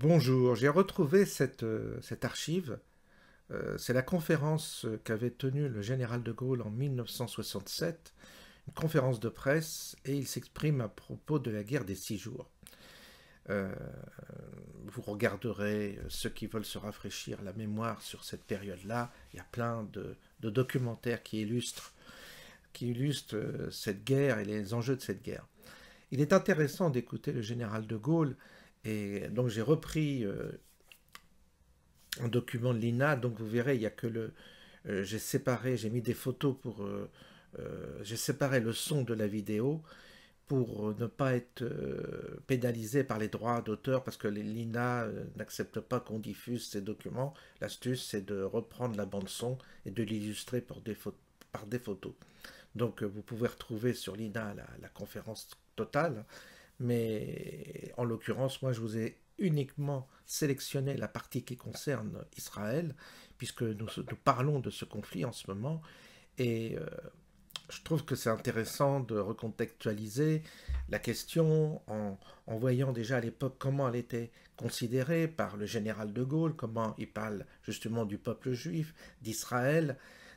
Bonjour, j'ai retrouvé cette archive. C'est la conférence qu'avait tenue le général de Gaulle en 1967, une conférence de presse, et il s'exprime à propos de la guerre des 6 jours. Euh, Vous regarderez, ceux qui veulent se rafraîchir la mémoire sur cette période-là, il y a plein de documentaires qui illustrent cette guerre et les enjeux de cette guerre. Il est intéressant d'écouter le général de Gaulle, et donc j'ai repris un document de l'INA, donc vous verrez, il y a que j'ai mis des photos j'ai séparé le son de la vidéo pour ne pas être pénalisé par les droits d'auteur, parce que l'INA n'accepte pas qu'on diffuse ces documents. L'astuce, c'est de reprendre la bande son et de l'illustrer par des photos. Donc vous pouvez retrouver sur l'INA la conférence totale, mais en l'occurrence, moi je vous ai uniquement sélectionné la partie qui concerne Israël, puisque nous parlons de ce conflit en ce moment, et je trouve que c'est intéressant de recontextualiser la question en voyant déjà à l'époque comment elle était considérée par le général de Gaulle, comment il parle justement du peuple juif, d'Israël,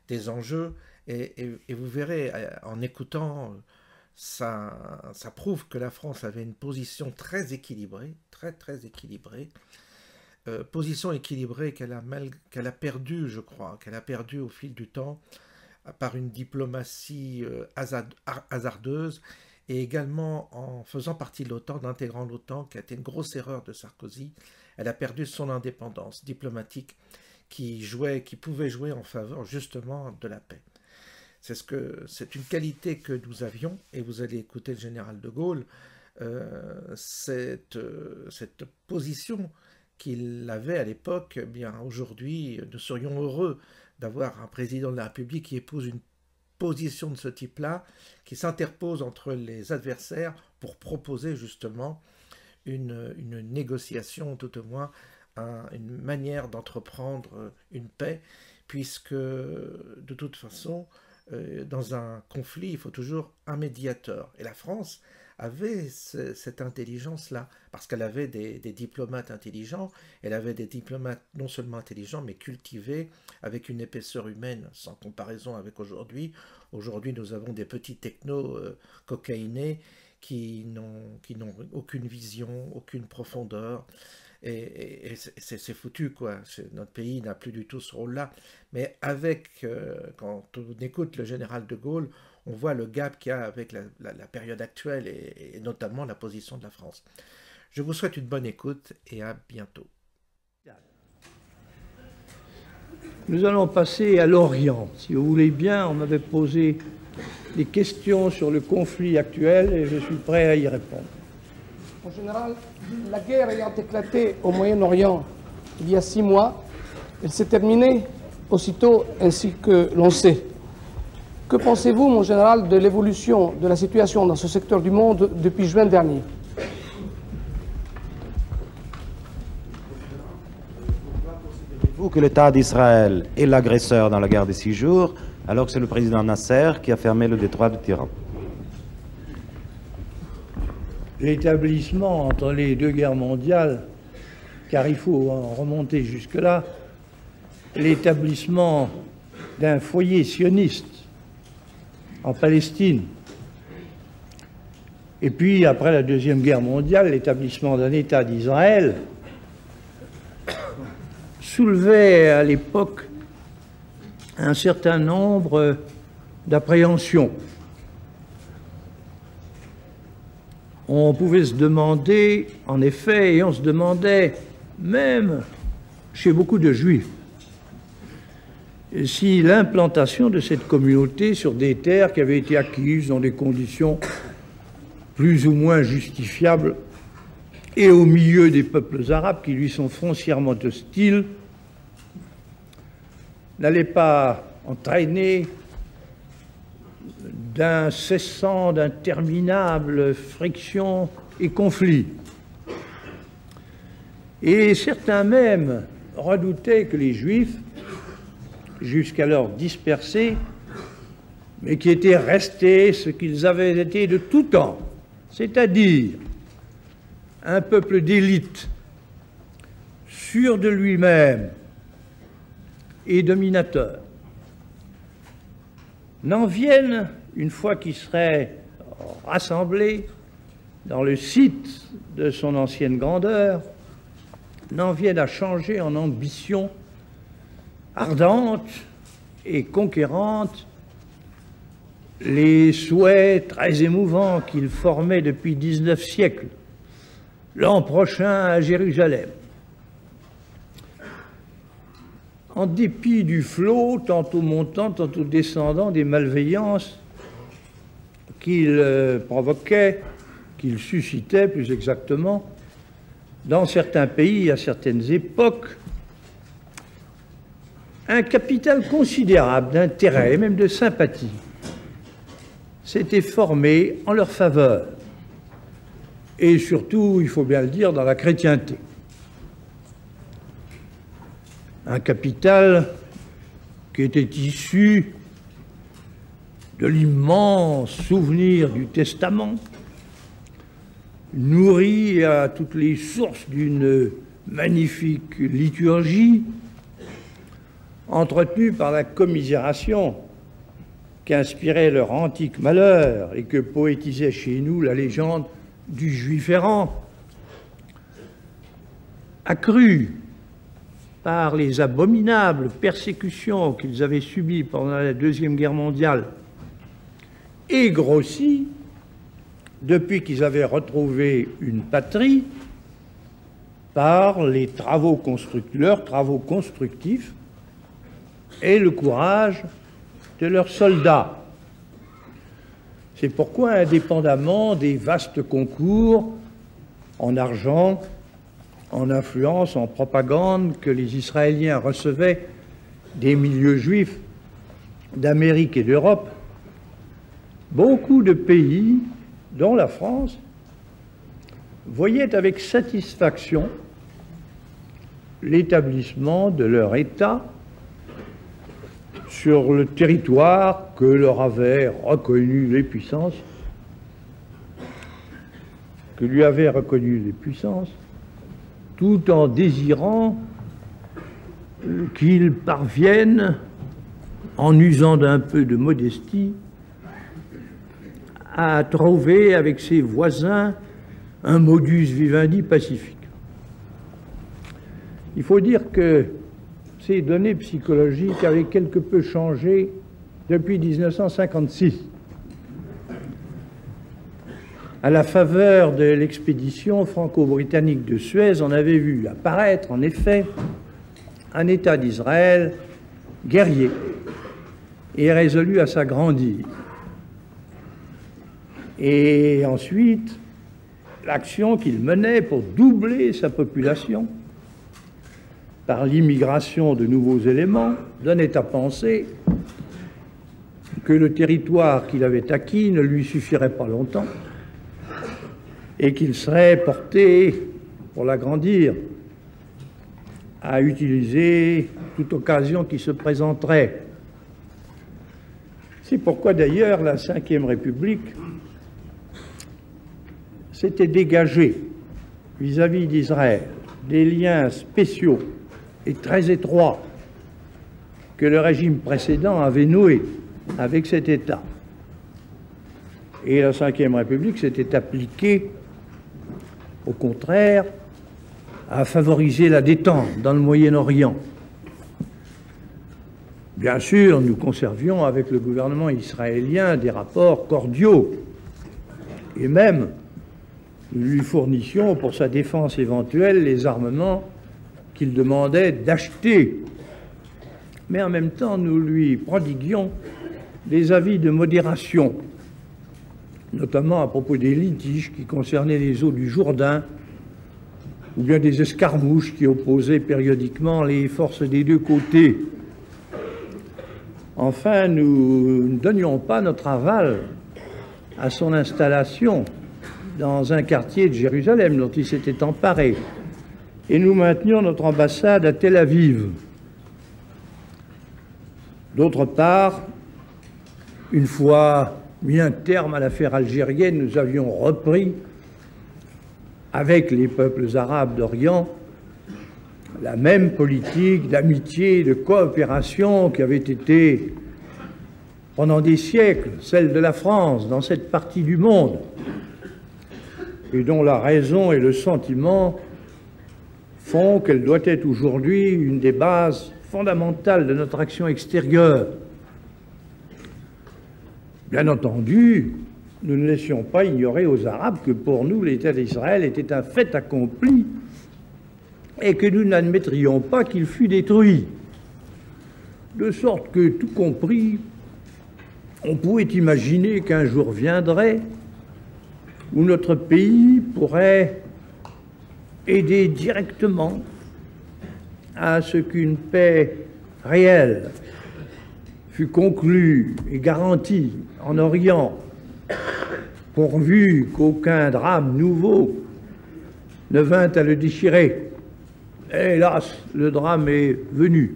des enjeux, et vous verrez en écoutant, ça prouve que la France avait une position très équilibrée, très équilibrée, position équilibrée qu'elle a perdue, je crois, qu'elle a perdue au fil du temps, par une diplomatie hasardeuse, et également en faisant partie de l'OTAN, d'intégrant l'OTAN, qui a été une grosse erreur de Sarkozy. Elle a perdu son indépendance diplomatique qui pouvait jouer en faveur justement de la paix. C'est une qualité que nous avions, et vous allez écouter le général de Gaulle, cette position qu'il avait à l'époque. Eh bien, aujourd'hui, nous serions heureux d'avoir un président de la République qui épouse une position de ce type-là, qui s'interpose entre les adversaires pour proposer justement une négociation, tout au moins une manière d'entreprendre une paix, puisque de toute façon, dans un conflit, il faut toujours un médiateur. Et la France avait cette intelligence-là, parce qu'elle avait des diplomates intelligents, elle avait des diplomates non seulement intelligents, mais cultivés, avec une épaisseur humaine sans comparaison avec aujourd'hui. Aujourd'hui, nous avons des petits technos cocaïnés qui n'ont aucune vision, aucune profondeur, et c'est foutu, quoi. Notre pays n'a plus du tout ce rôle-là. Mais quand on écoute le général de Gaulle, on voit le gap qu'il y a avec la période actuelle, et notamment la position de la France. Je vous souhaite une bonne écoute et à bientôt. Nous allons passer à l'Orient. Si vous voulez bien, on m'avait posé des questions sur le conflit actuel et je suis prêt à y répondre. En général, la guerre ayant éclaté au Moyen-Orient il y a 6 mois, elle s'est terminée aussitôt, ainsi que l'on sait. Que pensez-vous, mon général, de l'évolution de la situation dans ce secteur du monde depuis juin dernier? Considérez-vous que l'État d'Israël est l'agresseur dans la guerre des 6 jours, alors que c'est le président Nasser qui a fermé le détroit de Tiran? L'établissement entre les 2 guerres mondiales, car il faut en remonter jusque-là, l'établissement d'un foyer sioniste en Palestine, et puis après la Deuxième Guerre mondiale, l'établissement d'un État d'Israël, soulevait à l'époque un certain nombre d'appréhensions. On pouvait se demander, en effet, et on se demandait, même chez beaucoup de Juifs, si l'implantation de cette communauté sur des terres qui avaient été acquises dans des conditions plus ou moins justifiables et au milieu des peuples arabes qui lui sont foncièrement hostiles, n'allait pas entraîner d'interminables frictions et conflits. Et certains même redoutaient que les Juifs, jusqu'alors dispersés, mais qui étaient restés ce qu'ils avaient été de tout temps, c'est-à-dire un peuple d'élite sûr de lui-même et dominateur, n'en vienne, une fois qu'il serait rassemblé dans le site de son ancienne grandeur, n'en vienne à changer en ambition ardente et conquérante les souhaits très émouvants qu'il formait depuis 19 siècles, l'an prochain à Jérusalem. En dépit du flot, tantôt montant, tantôt descendant, des malveillances qu'il provoquait, qu'il suscitait plus exactement, dans certains pays à certaines époques, un capital considérable d'intérêt et même de sympathie s'était formé en leur faveur, et surtout, il faut bien le dire, dans la chrétienté. Un capital qui était issu de l'immense souvenir du Testament, nourri à toutes les sources d'une magnifique liturgie, entretenue par la commisération qu'inspirait leur antique malheur et que poétisait chez nous la légende du Juif errant, accru par les abominables persécutions qu'ils avaient subies pendant la Deuxième Guerre mondiale et grossi depuis qu'ils avaient retrouvé une patrie par les travaux constructifs, travaux constructifs et le courage de leurs soldats. C'est pourquoi, indépendamment des vastes concours en argent, en influence, en propagande que les Israéliens recevaient des milieux juifs d'Amérique et d'Europe, beaucoup de pays, dont la France, voyaient avec satisfaction l'établissement de leur État sur le territoire que leur avaient reconnu les puissances, tout en désirant qu'ils parviennent, en usant d'un peu de modestie, à trouver avec ses voisins un modus vivendi pacifique. Il faut dire que ces données psychologiques avaient quelque peu changé depuis 1956. À la faveur de l'expédition franco-britannique de Suez, on avait vu apparaître, en effet, un État d'Israël guerrier et résolu à s'agrandir. Et ensuite, l'action qu'il menait pour doubler sa population par l'immigration de nouveaux éléments donnait à penser que le territoire qu'il avait acquis ne lui suffirait pas longtemps et qu'il serait porté, pour l'agrandir, à utiliser toute occasion qui se présenterait. C'est pourquoi d'ailleurs la Ve République s'était dégagée vis-à-vis d'Israël des liens spéciaux et très étroits que le régime précédent avait noués avec cet État. Et la Ve République s'était appliquée, au contraire, à favoriser la détente dans le Moyen-Orient. Bien sûr, nous conservions avec le gouvernement israélien des rapports cordiaux, et même nous lui fournissions pour sa défense éventuelle les armements qu'il demandait d'acheter. Mais en même temps, nous lui prodiguions des avis de modération, notamment à propos des litiges qui concernaient les eaux du Jourdain, ou bien des escarmouches qui opposaient périodiquement les forces des deux côtés. Enfin, nous ne donnions pas notre aval à son installation dans un quartier de Jérusalem dont il s'était emparé, et nous maintenions notre ambassade à Tel Aviv. D'autre part, une fois mis un terme à l'affaire algérienne, nous avions repris, avec les peuples arabes d'Orient, la même politique d'amitié, de coopération qui avait été pendant des siècles celle de la France dans cette partie du monde et dont la raison et le sentiment font qu'elle doit être aujourd'hui une des bases fondamentales de notre action extérieure. Bien entendu, nous ne laissions pas ignorer aux Arabes que pour nous, l'État d'Israël était un fait accompli et que nous n'admettrions pas qu'il fût détruit. De sorte que, tout compris, on pouvait imaginer qu'un jour viendrait où notre pays pourrait aider directement à ce qu'une paix réelle fût conclue et garantie en Orient, pourvu qu'aucun drame nouveau ne vint à le déchirer. Hélas, le drame est venu.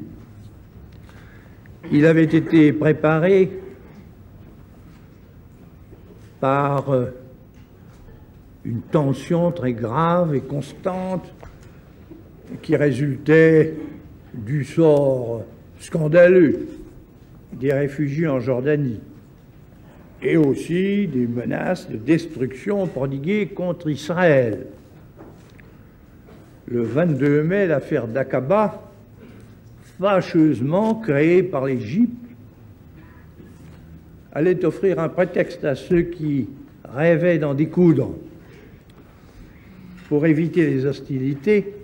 Il avait été préparé par une tension très grave et constante qui résultait du sort scandaleux des réfugiés en Jordanie et aussi des menaces de destruction prodiguées contre Israël. Le 22 mai, l'affaire d'Aqaba, fâcheusement créée par l'Égypte, allait offrir un prétexte à ceux qui rêvaient d'en découdre. Pour éviter les hostilités,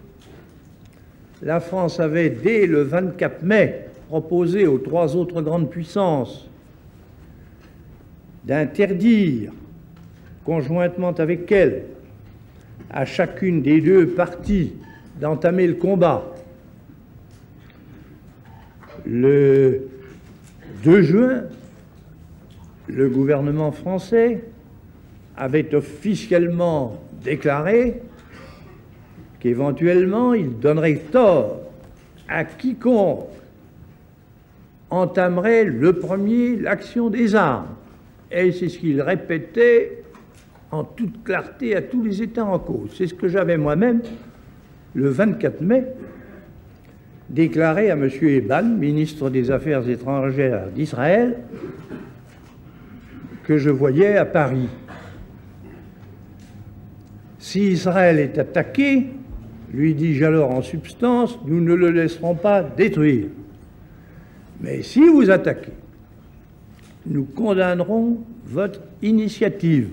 la France avait, dès le 24 mai, proposé aux trois autres grandes puissances d'interdire, conjointement avec elle, à chacune des deux parties d'entamer le combat. Le 2 juin, le gouvernement français avait officiellement déclaré qu'éventuellement il donnerait tort à quiconque entamerait le premier l'action des armes. Et c'est ce qu'il répétait en toute clarté à tous les États en cause. C'est ce que j'avais moi-même, le 24 mai, déclaré à M. Eban, ministre des Affaires étrangères d'Israël, que je voyais à Paris. Si Israël est attaqué, lui dis-je alors en substance, nous ne le laisserons pas détruire. Mais si vous attaquez, nous condamnerons votre initiative.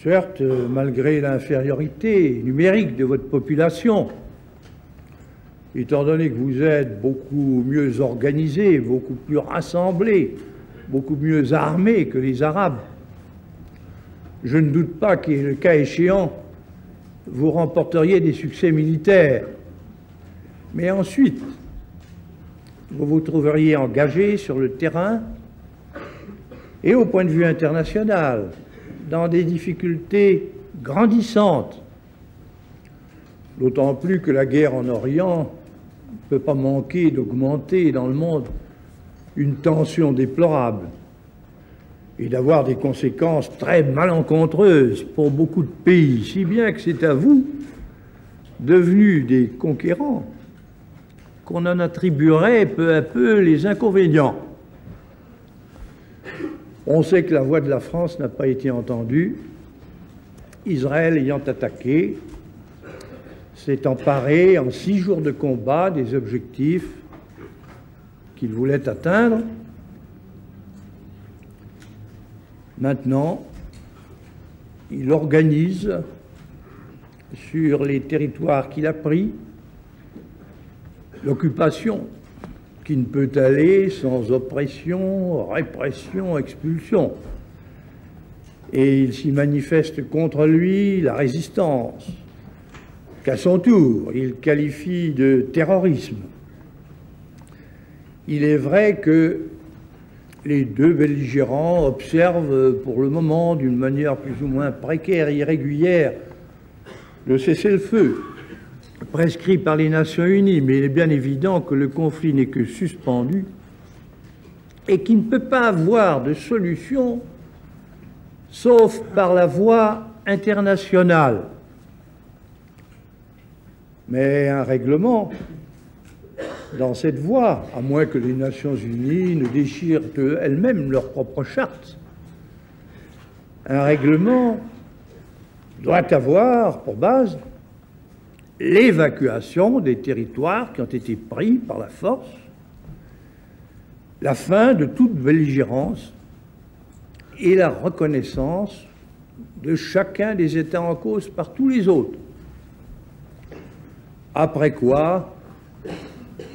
Certes, malgré l'infériorité numérique de votre population, étant donné que vous êtes beaucoup mieux organisés, beaucoup plus rassemblés, beaucoup mieux armés que les Arabes, je ne doute pas que, le cas échéant, vous remporteriez des succès militaires. Mais ensuite, vous vous trouveriez engagé sur le terrain et au point de vue international, dans des difficultés grandissantes, d'autant plus que la guerre en Orient ne peut pas manquer d'augmenter dans le monde une tension déplorable et d'avoir des conséquences très malencontreuses pour beaucoup de pays, si bien que c'est à vous, devenus des conquérants, qu'on en attribuerait peu à peu les inconvénients. On sait que la voix de la France n'a pas été entendue. Israël ayant attaqué, s'est emparé en 6 jours de combat des objectifs qu'il voulait atteindre. Maintenant, il organise sur les territoires qu'il a pris l'occupation qui ne peut aller sans oppression, répression, expulsion. Et il s'y manifeste contre lui la résistance, qu'à son tour, il qualifie de terrorisme. Il est vrai que les deux belligérants observent pour le moment, d'une manière plus ou moins précaire et irrégulière, le cessez-le-feu prescrit par les Nations Unies, mais il est bien évident que le conflit n'est que suspendu et qu'il ne peut pas avoir de solution sauf par la voie internationale. Mais un règlement dans cette voie, à moins que les Nations Unies ne déchirent elles-mêmes leur propre charte, un règlement doit avoir pour base l'évacuation des territoires qui ont été pris par la force, la fin de toute belligérance et la reconnaissance de chacun des États en cause par tous les autres. Après quoi,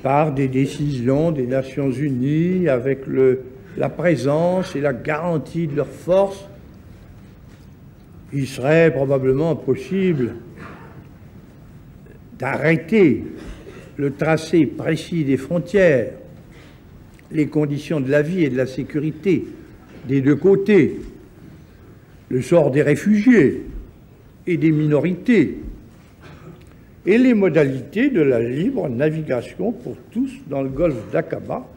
par des décisions des Nations Unies, avec la présence et la garantie de leurs forces, il serait probablement possible d'arrêter le tracé précis des frontières, les conditions de la vie et de la sécurité des deux côtés, le sort des réfugiés et des minorités, et les modalités de la libre navigation pour tous dans le golfe d'Aqaba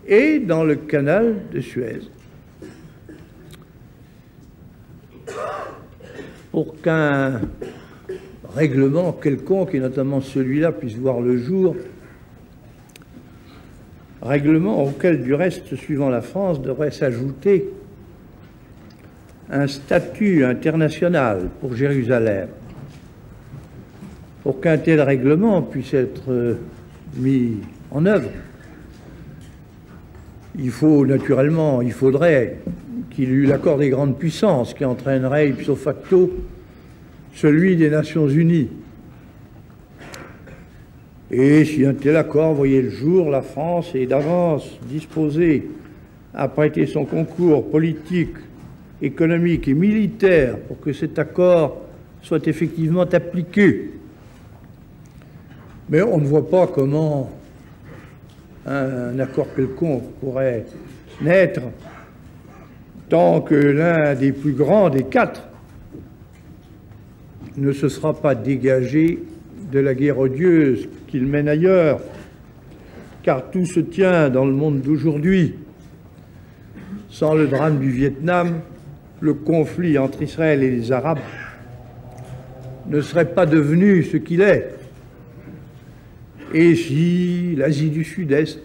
et dans le canal de Suez. Pour qu'un règlement quelconque, et notamment celui-là, puisse voir le jour, règlement auquel, du reste, suivant la France, devrait s'ajouter un statut international pour Jérusalem. Pour qu'un tel règlement puisse être mis en œuvre, il faudrait qu'il y eût l'accord des grandes puissances qui entraînerait ipso facto celui des Nations Unies. Et si un tel accord voyait le jour, la France est d'avance disposée à prêter son concours politique, économique et militaire pour que cet accord soit effectivement appliqué. Mais on ne voit pas comment un accord quelconque pourrait naître tant que l'un des plus grands des quatre ne se sera pas dégagé de la guerre odieuse qu'il mène ailleurs, car tout se tient dans le monde d'aujourd'hui. Sans le drame du Vietnam, le conflit entre Israël et les Arabes ne serait pas devenu ce qu'il est. Et si l'Asie du Sud-Est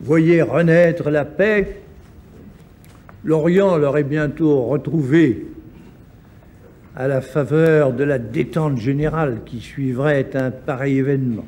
voyait renaître la paix, l'Orient l'aurait bientôt retrouvée à la faveur de la détente générale qui suivrait un pareil événement.